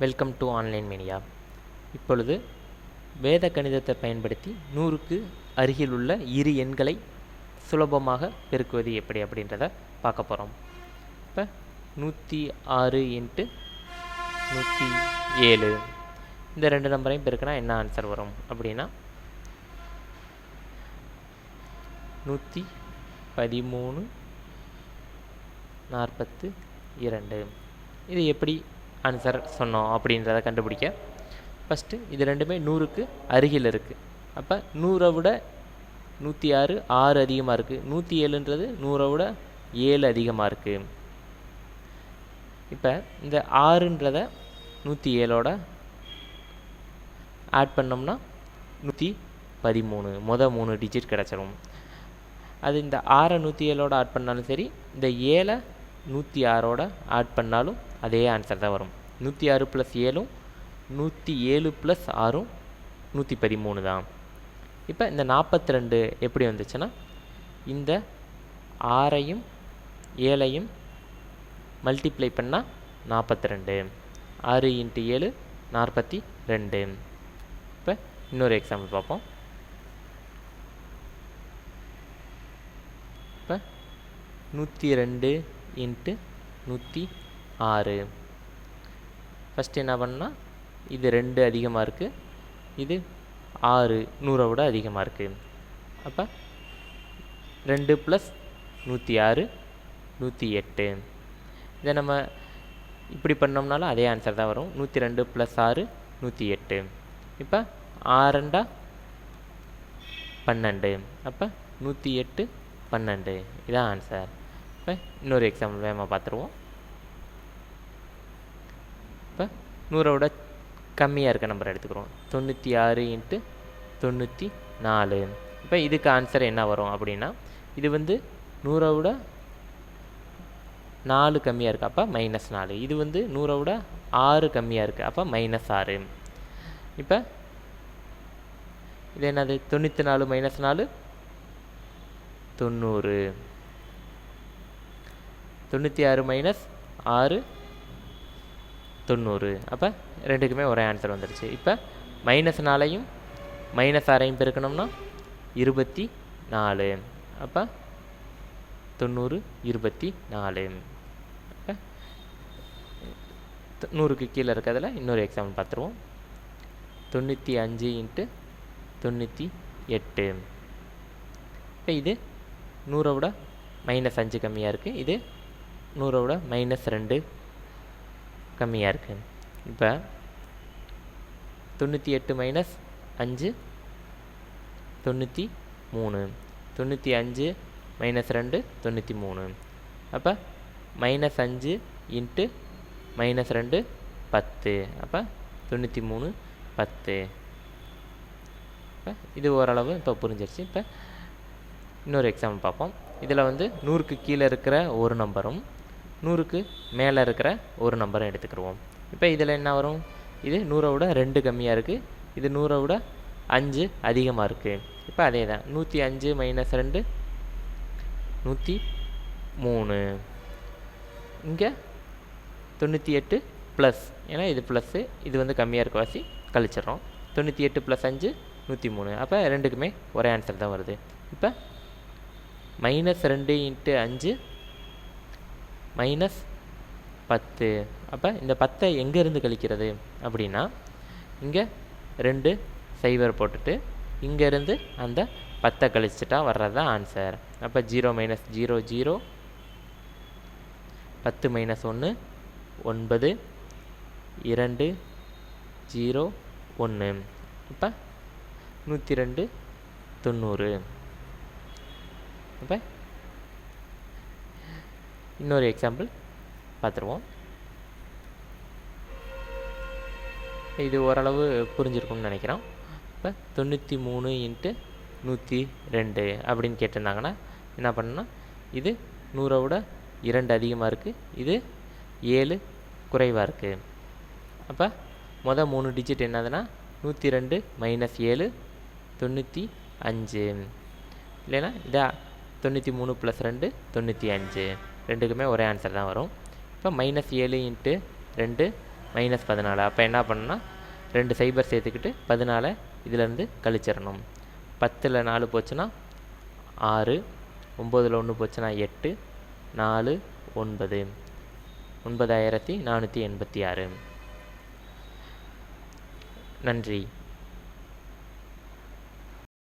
Welcome to online media. இப்பொழுது வேத கணிதத்தை பயன்படுத்தி 100க்கு அருகில் உள்ள இரு எண்களை சுலபமாக பெருக்குவது எப்படி அப்படின்றத பார்க்க போகிறோம். இப்போ 106 × 107 இந்த ரெண்டு நம்பரையும் பெருக்கினா என்ன ஆன்சர் வரும் அப்படின்னா 113 42. இது எப்படி ஆன்சர் சொன்னோம் அப்படின்றத கண்டுபிடிக்க ஃபஸ்ட்டு இது ரெண்டுமே 100க்கு அருகில் இருக்குது. அப்போ 100 விட 106 6 அதிகமாக இருக்குது. 107ன்றது 100 விட 7 அதிகமாக இருக்குது. இப்போ இந்த 6ன்றதை 107ஓட ஆட் பண்ணோம்னா 113 மொதல் 3 டிஜிட் கிடச்சிரும். அது இந்த 6 107ஓட ஆட் பண்ணாலும் சரி, இந்த 7 106ஓட ஆட் பண்ணாலும் அதே ஆன்சர் தான் வரும். 106 + 7 107 + 6 113 தான். இப்போ இந்த 42 எப்படி வந்துச்சுன்னா, இந்த 6ஐயும் 7ஐயும் மல்டிப்ளை பண்ணால் 42. 6 × 7 42. இப்போ இன்னொரு எக்ஸாம்பிள் பார்ப்போம். இப்போ 102 × 106. ஃபஸ்ட்டு என்ன பண்ணால் இது 2 அதிகமாக இருக்குது, இது 6 100 விட அதிகமாக இருக்குது. அப்போ 2 + 106 108. இதை நம்ம இப்படி பண்ணோம்னாலும் அதே ஆன்சர் தான் வரும். 102 + 6 108. இப்போ 6 12. அப்போ 108 12 இதான் ஆன்சர். இப்போ இன்னொரு எக்ஸாம்பிள் வேகமாக பார்த்துருவோம். இப்போ 100 விட கம்மியாக இருக்க நம்பர் எடுத்துக்கிறோம். 96 × 94. இப்போ இதுக்கு ஆன்சர் என்ன வரும் அப்படின்னா, இது வந்து 100 விட 4 கம்மியாக இருக்குது, அப்போ -4. இது வந்து 100 விட 6 கம்மியாக இருக்குது, அப்போ -6. இப்போ இது என்னது? 94 - 4 90. 96 - 6 90. அப்போ ரெண்டுக்குமே ஒரே ஆன்சர் வந்துடுச்சு. இப்போ -4ஐயும் -6ஐயும் பெருக்கணும்னா 24. அப்போ 90 24. அப்போ 100க்கு கீழே இருக்கிறதுல இன்னொரு எக்ஸாம்பிள் பார்த்துருவோம். 95 × 98. இப்போ இது 100 விட -5 கம்மியாக இருக்குது, இது 100 விட -2 கம்மியாக இருக்குது. இப்போ 98 - 5 93. 95 - 2 93. அப்போ -5 × -2 10. அப்போ 93 10. இப்போ இது ஓரளவு இப்போ புரிஞ்சிருச்சு. இப்போ இன்னொரு எக்ஸாம்பிள் பார்ப்போம். இதில் வந்து 100க்கு கீழே இருக்கிற ஒரு நம்பரும் 100க்கு மேலே இருக்கிற ஒரு நம்பரும் எடுத்துக்கிடுவோம். இப்போ இதில் என்ன வரும்? இது 100 விட 2 கம்மியாக இருக்குது, இது 100 விட 5 அதிகமாக இருக்குது. இப்போ அதே தான். 105 - 2 103. இங்கே 98 ப்ளஸ், ஏன்னா இது ப்ளஸ்ஸு, இது வந்து கம்மியாக இருக்க வாசி கழிச்சிடறோம். 98 + 5 103. அப்போ ரெண்டுக்குமே ஒரே ஆன்சர் தான் வருது. இப்போ -2 × 5 -10. அப்போ இந்த 10 எங்கேருந்து கழிக்கிறது அப்படின்னா, இங்கே 2 0 போட்டுட்டு இங்கேருந்து அந்த 10 கழிச்சிட்டா வர்றது தான் ஆன்சர். அப்போ 0 - 0 0, 10 - 1 9, 2 0 1. இப்போ 102 90. இப்போ இன்னொரு எக்ஸாம்பிள் பார்த்துருவோம். இது ஓரளவு புரிஞ்சிருக்கும்னு நினைக்கிறோம். இப்போ 93 × 102 அப்படின்னு கேட்டிருந்தாங்கன்னா என்ன பண்ணணும்னா, இது 100 விட 2 அதிகமாக இருக்குது, இது 7 குறைவாக இருக்குது. அப்போ மொதல் 3 டிஜிட் என்னதுன்னா 102 - 7 95. இல்லைன்னா இதா 93 + 2 95. ரெண்டுக்குமே ஒரே ஆன்சர் தான் வரும். இப்போ -7 × 2 -14. அப்போ என்ன பண்ணணும்னா 2 சைபர் சேர்த்துக்கிட்டு 14 இதிலேருந்து கழிச்சிடணும். 10ல் 4 போச்சுன்னா 6, 9ல் 1 போச்சுன்னா 8, 4, 9, 9486. நன்றி.